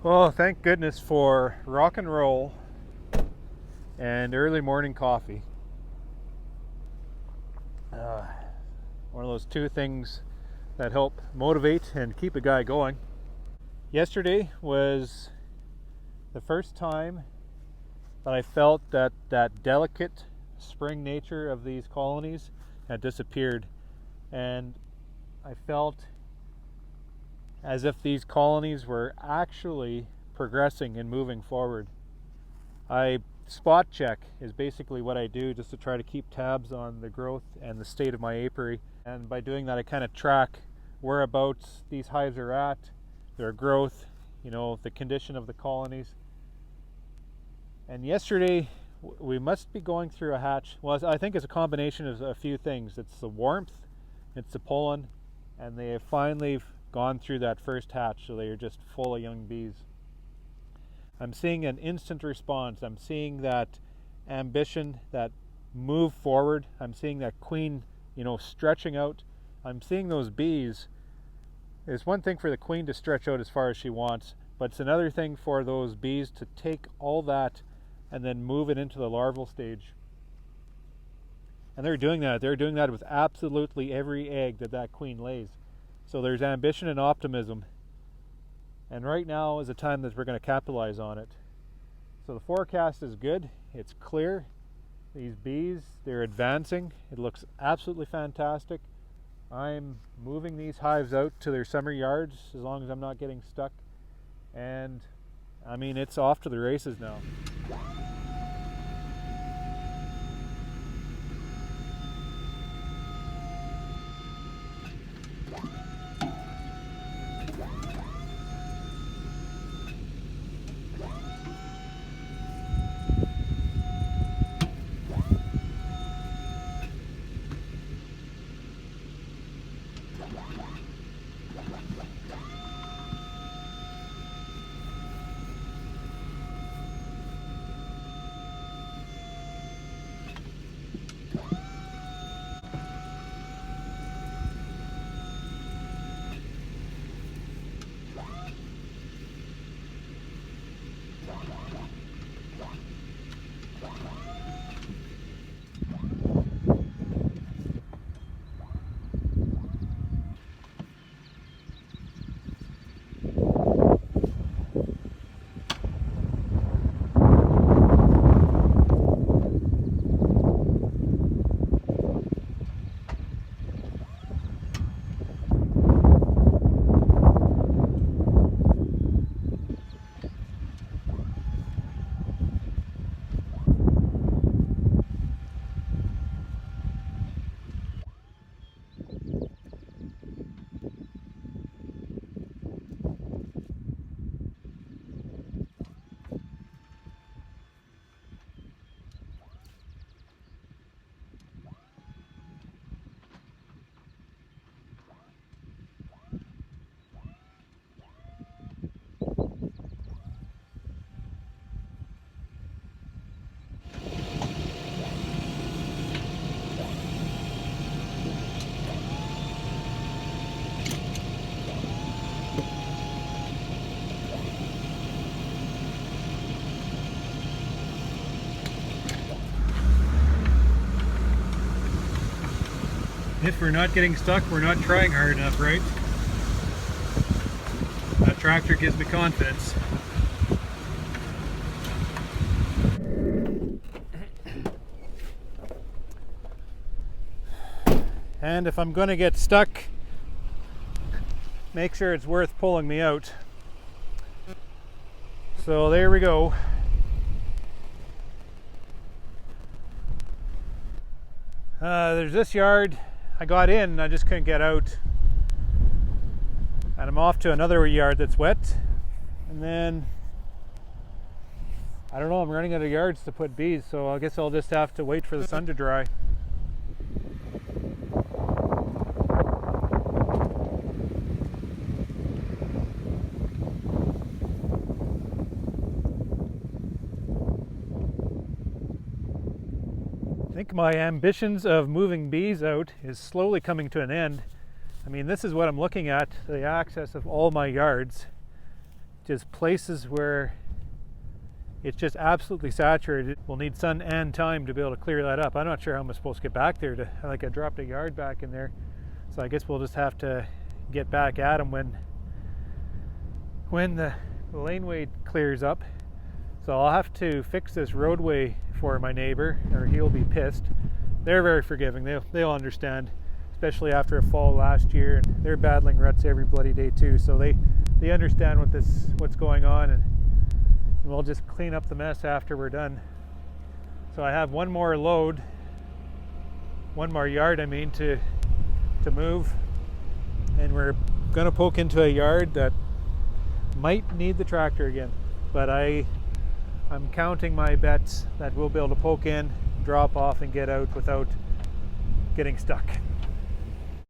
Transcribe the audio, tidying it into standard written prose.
Well, thank goodness for rock and roll and early morning coffee. One of those two things that help motivate and keep a guy going. Yesterday was the first time that I felt that delicate spring nature of these colonies had disappeared, and I felt as if these colonies were actually progressing and moving forward. I spot check is basically what I do just to try to keep tabs on the growth and the state of my apiary, and by doing that I kind of track whereabouts these hives are at, their growth, the condition of the colonies. And yesterday we must be going through a hatch. Well, I think it's a combination of a few things. It's the warmth, it's the pollen, and they have finally gone through that first hatch, so they are just full of young bees. I'm seeing an instant response. I'm seeing that ambition, that move forward. I'm seeing that queen, stretching out. I'm seeing those bees. It's one thing for the queen to stretch out as far as she wants, but it's another thing for those bees to take all that and then move it into the larval stage. And they're doing that. They're doing that with absolutely every egg that queen lays. So there's ambition and optimism. And right now is the time that we're going to capitalize on it. So the forecast is good. It's clear. These bees, they're advancing. It looks absolutely fantastic. I'm moving these hives out to their summer yards as long as I'm not getting stuck. And it's off to the races now. If we're not getting stuck, we're not trying hard enough, right? That tractor gives me confidence. And if I'm going to get stuck, make sure it's worth pulling me out. So there we go. There's this yard. I got in, I just couldn't get out. And I'm off to another yard that's wet. And then, I don't know, I'm running out of yards to put bees, so I guess I'll just have to wait for the sun to dry. I think my ambitions of moving bees out is slowly coming to an end. I mean, this is what I'm looking at, the access of all my yards. just places where it's just absolutely saturated. We'll need sun and time to be able to clear that up. I'm not sure how I'm supposed to get back there. I dropped a yard back in there, so I guess we'll just have to get back at them when the laneway clears up. So I'll have to fix this roadway for my neighbor, or he'll be pissed. They're very forgiving. They'll understand, especially after a fall last year, and they're battling ruts every bloody day too. So they understand what's going on, and we'll just clean up the mess after we're done. So I have one more yard, to move, and we're gonna poke into a yard that might need the tractor again, but I'm counting my bets that we'll be able to poke in, drop off, and get out without getting stuck.